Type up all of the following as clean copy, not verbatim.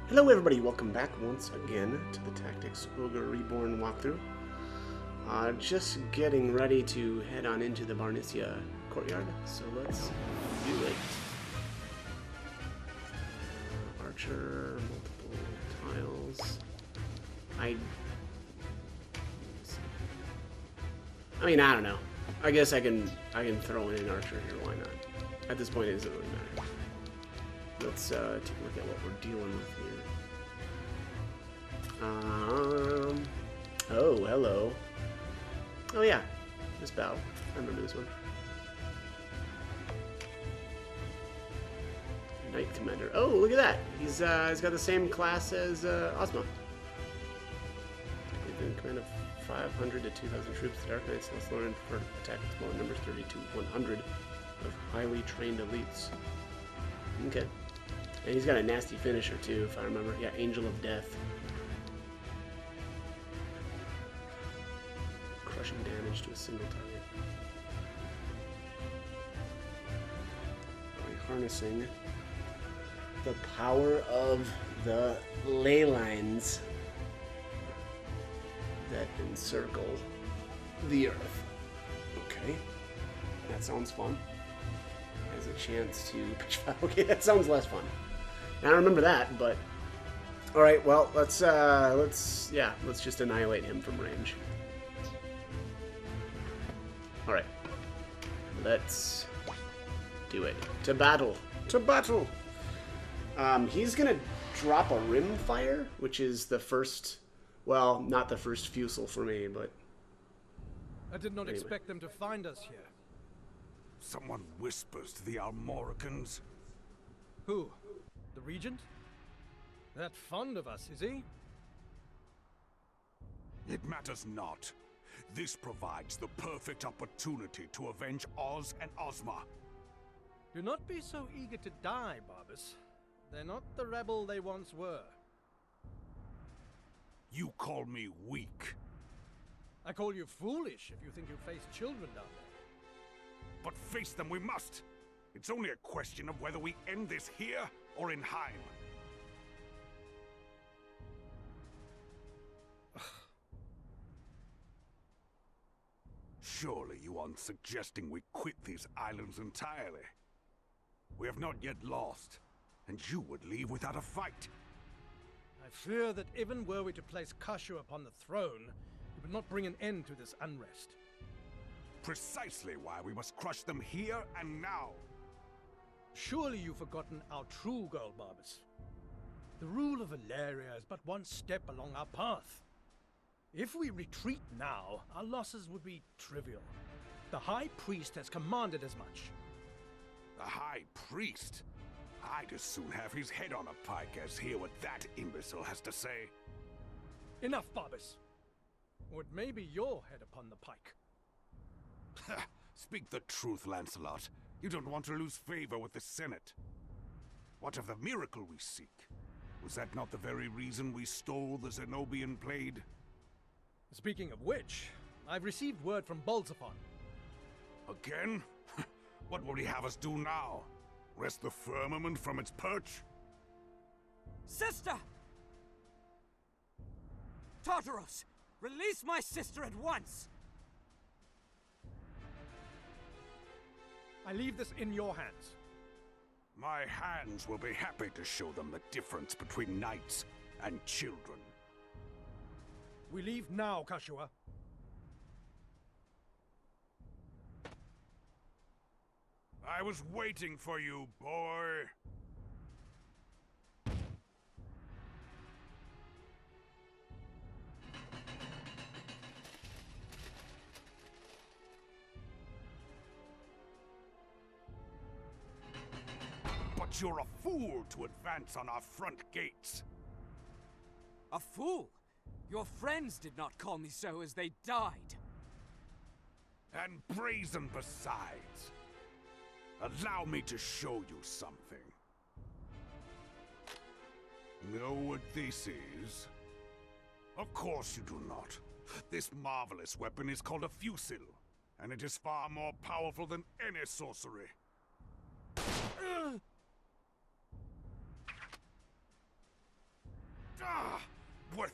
Hello everybody, welcome back once again to the Tactics Ogre Reborn walkthrough. Just getting ready to head on into the Barnicia Courtyard, so let's do it. Archer, multiple tiles. I mean, I don't know. I guess I can throw in an archer here, why not? At this point it doesn't really matter. Let's take a look at what we're dealing with here. Oh, hello. Oh yeah, this battle. I remember this one. Knight Commander. Oh, look at that. He's got the same class as Ozma. He's in command of 500 to 2,000 troops. The Dark Knights less learned for attack with smaller numbers, 30 to 100 of highly trained elites. Okay. And he's got a nasty finisher too, if I remember. Yeah, Angel of Death. Crushing damage to a single target. By harnessing the power of the ley lines that encircle the Earth. Okay. That sounds fun. Has a chance to pitch fire. Okay, that sounds less fun. I don't remember that, but all right. Well, let's just annihilate him from range. All right, let's do it. To battle. To battle. He's gonna drop a rimfire, which is the first. Well, not the first fusel for me, but I did not expect them to find us here. Someone whispers to the Almoricans. Who? The Regent? That fond of us, is he? It matters not. This provides the perfect opportunity to avenge Oz and Ozma. Do not be so eager to die, Barbas. They're not the rebel they once were. You call me weak. I call you foolish if you think you face children down there. But face them we must. It's only a question of whether we end this here or in Heim. Surely you aren't suggesting we quit these islands entirely. We have not yet lost, and you would leave without a fight. I fear that even were we to place Kashu upon the throne, it would not bring an end to this unrest. Precisely why we must crush them here and now. Surely you've forgotten our true goal, Barbas. The rule of Valeria is but one step along our path. If we retreat now, our losses would be trivial. The High Priest has commanded as much. The High Priest? I'd as soon have his head on a pike as hear what that imbecile has to say. Enough, Barbas. Or it may be your head upon the pike. Speak the truth, Lancelot. You don't want to lose favor with the Senate. What of the miracle we seek? Was that not the very reason we stole the Zenobian blade? Speaking of which, I've received word from Bolzafon. Again? What will he have us do now? Wrest the firmament from its perch? Sister! Tartaros, release my sister at once! I leave this in your hands. My hands will be happy to show them the difference between knights and children. We leave now, Kashua. I was waiting for you, boy. But you're a fool to advance on our front gates. A fool? Your friends did not call me so as they died. And brazen besides. Allow me to show you something. Know what this is? Of course you do not. This marvelous weapon is called a fusil, and it is far more powerful than any sorcery.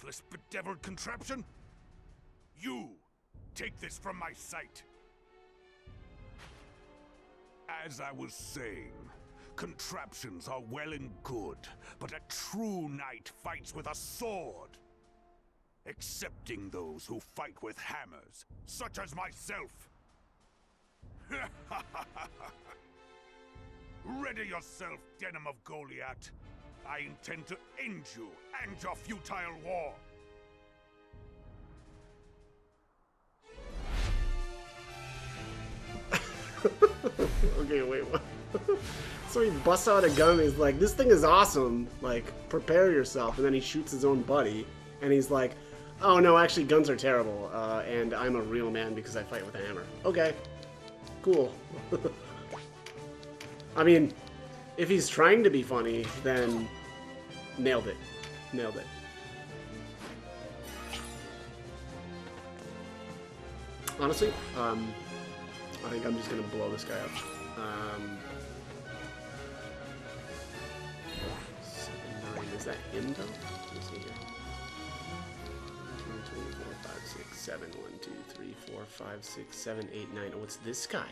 worthless, bedeviled contraption! You! Take this from my sight! As I was saying, contraptions are well and good, but a true knight fights with a sword. Excepting those who fight with hammers, such as myself. Ready yourself, Denim of Goliath. I intend to end you and your futile war. Okay, wait, what? So he busts out a gun and he's like, this thing is awesome, like, prepare yourself, and then he shoots his own buddy, and he's like, oh no, actually guns are terrible, and I'm a real man because I fight with a hammer. Okay, cool. I mean, if he's trying to be funny, then nailed it. Nailed it. Honestly, I think I'm just gonna blow this guy up. 7, 9, is that him though? Let's see here. 1, 2, 3, 4, 5, 6, 7, 1, 2, 3, 4, 5, 6, 7, 8, 9. Oh, it's this guy.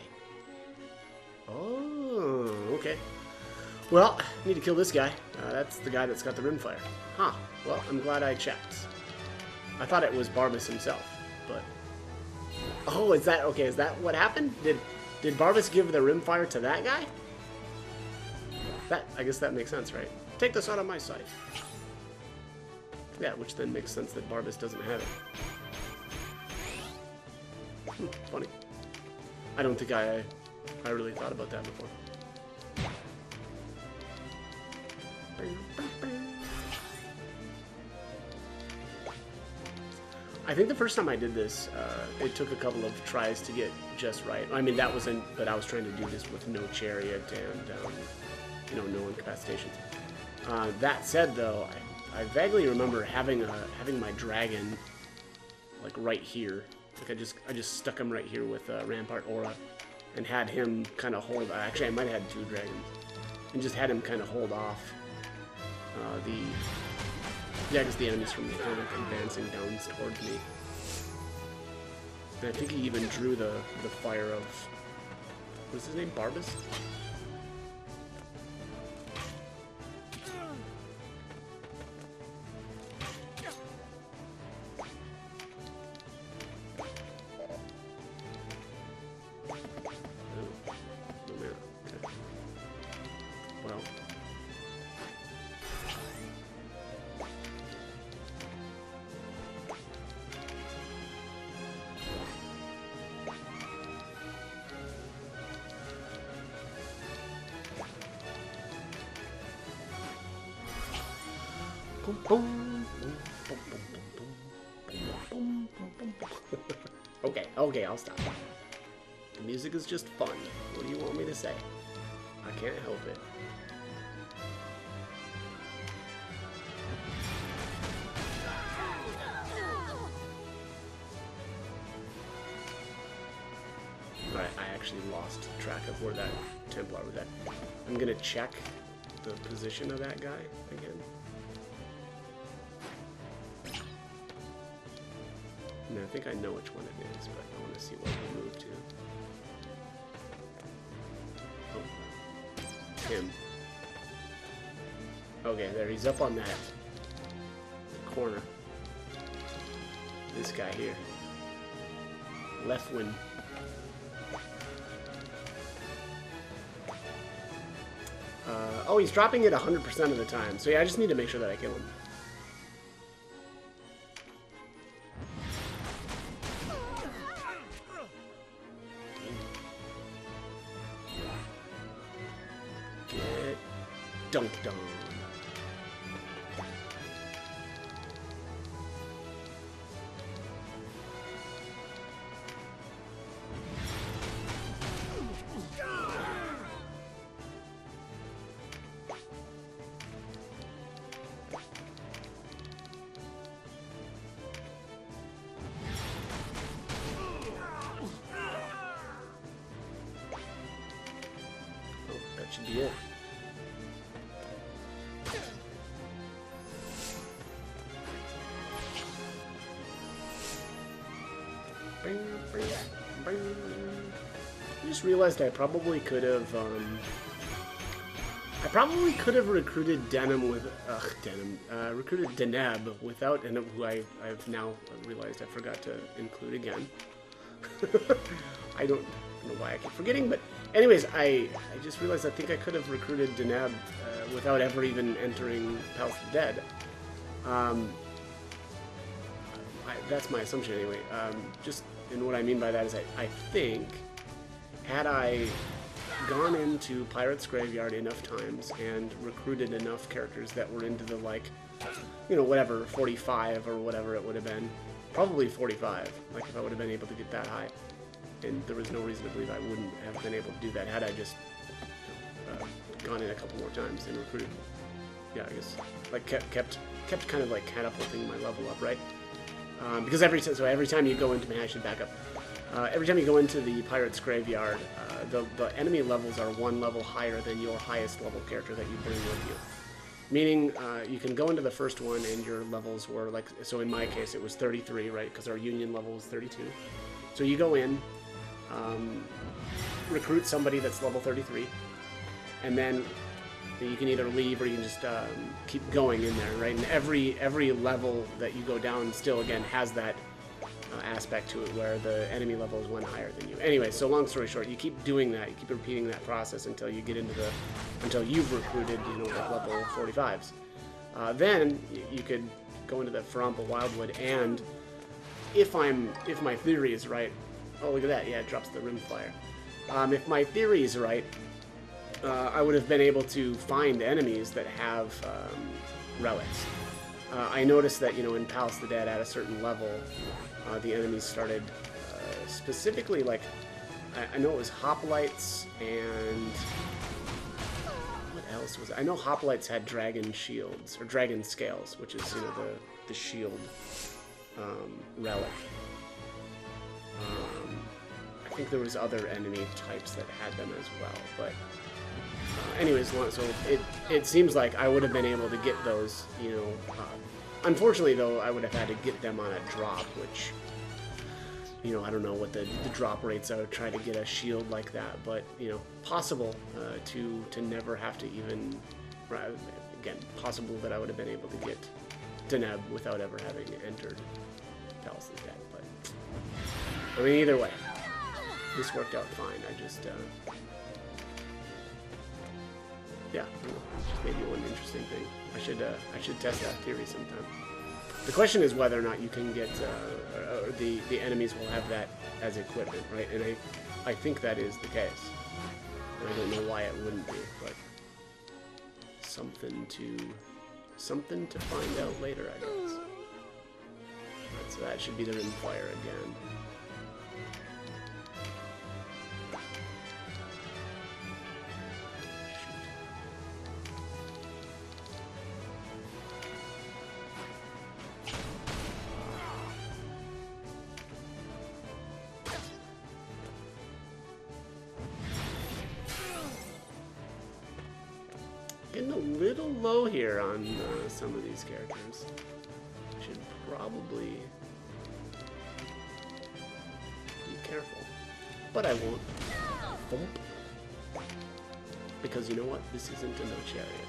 Oh, okay. Well, I need to kill this guy. That's the guy that's got the rimfire. Huh. Well, I'm glad I checked. I thought it was Barbas himself, but... Oh, is that... Okay, is that what happened? Did Barbas give the rimfire to that guy? I guess that makes sense, right? Take this out of my sight. Yeah, which then makes sense that Barbas doesn't have it. Funny. I don't think I really thought about that before. I think the first time I did this, it took a couple of tries to get just right. I mean, that wasn't, but I was trying to do this with no chariot and, you know, no incapacitations. That said, though, I vaguely remember having my dragon, like, right here. Like, I just stuck him right here with Rampart Aura and had him kind of hold... Actually, I might have had 2 dragons. And just had him kind of hold off I guess the enemies from kind of advancing down towards me. And I think he even drew the fire of... What's his name? Barbas? Okay, I'll stop. The music is just fun. What do you want me to say? I can't help it. Alright, I actually lost track of where that Templar was at. I'm gonna check the position of that guy again. I mean, I think I know which one it is, but I want to see what he moved to. Oh. Him. Okay, there, he's up on that corner. This guy here. Left wing. Oh, he's dropping it 100% of the time. So yeah, I just need to make sure that I kill him. Dunked on. Oh, that should be it. I just realized I probably could have recruited recruited Deneb without, and who I've now realized I forgot to include again. I don't know why I keep forgetting, but anyways, I just realized I think I could have recruited Deneb without ever even entering Palace of the Dead. That's my assumption anyway. And what I mean by that is I think had I gone into Pirate's Graveyard enough times and recruited enough characters that were into the, like, you know, whatever, 45 or whatever it would have been. Probably 45, like if I would have been able to get that high. And there was no reason to believe I wouldn't have been able to do that had I just gone in a couple more times and recruited. Yeah, I guess, like, kept kind of like catapulting my level up, right? Because every time you go into, I should back up. Every time you go into the Pirate's Graveyard, the enemy levels are one level higher than your highest level character that you bring with you. Meaning, you can go into the first one and your levels were like, so in my case it was 33, right? Because our union level was 32. So you go in, recruit somebody that's level 33, and then you can either leave or you can just keep going in there, right? And every level that you go down still, again, has that aspect to it where the enemy level is one higher than you. Anyway, so long story short, you keep doing that, you keep repeating that process until you get into until you've recruited, you know, like level 45s. Then you could go into the Farampa Wildwood, and if my theory is right, oh look at that, yeah, it drops the rimfire. If my theory is right, I would have been able to find enemies that have relics. I noticed that, you know, in Palace of the Dead at a certain level, the enemies started specifically, like, I know it was hoplites and what else was it? I know hoplites had dragon shields or dragon scales, which is, you know, the shield relic. I think there was other enemy types that had them as well, but anyways, so it seems like I would have been able to get those, you know. Unfortunately, though, I would have had to get them on a drop, which, you know, I don't know what the drop rates are. Try to get a shield like that, but, you know, possible to never have to even. Again, possible that I would have been able to get Deneb without ever having entered Palace of the Dead. But I mean, either way, this worked out fine. I just. Yeah, just maybe one interesting thing. I should test that theory sometime. The question is whether or not you can get, or the enemies will have that as equipment, right? And I think that is the case. And I don't know why it wouldn't be, but something to find out later, I guess. Right, so that should be the rimfire again. Getting a little low here on some of these characters. Should probably be careful, but I won't. Thump. Because you know what? This isn't a no chariot.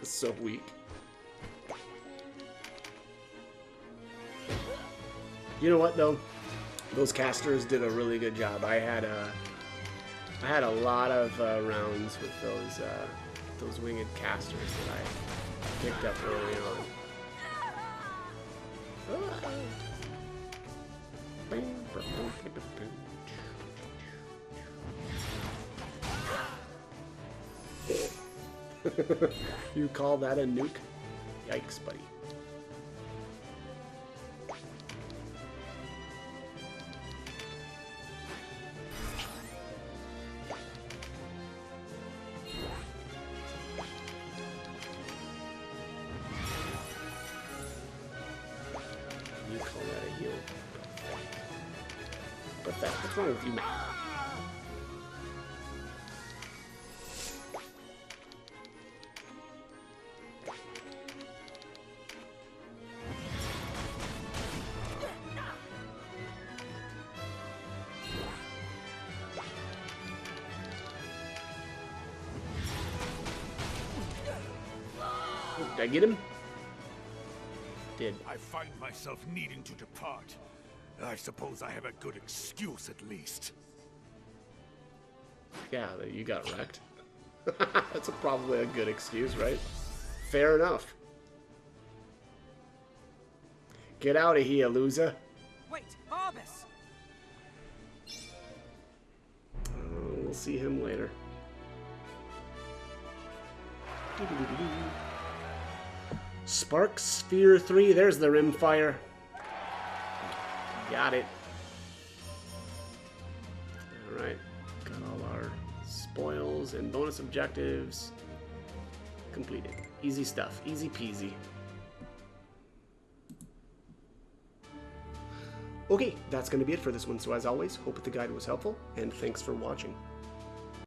So weak. You know what though? Those casters did a really good job. I had a lot of rounds with those winged casters that I picked up early on. You call that a nuke? Yikes, buddy. You call that a heal? But what's wrong with you, man? Did I get him? Did. I find myself needing to depart. I suppose I have a good excuse at least. Yeah, you got wrecked. That's probably a good excuse, right? Fair enough. Get out of here, loser. Wait, Barbas! We'll see him later. Spark Sphere 3, there's the rimfire. Got it. Alright, got all our spoils and bonus objectives completed. Easy stuff, easy peasy. Okay, that's going to be it for this one. So as always, hope that the guide was helpful, and thanks for watching.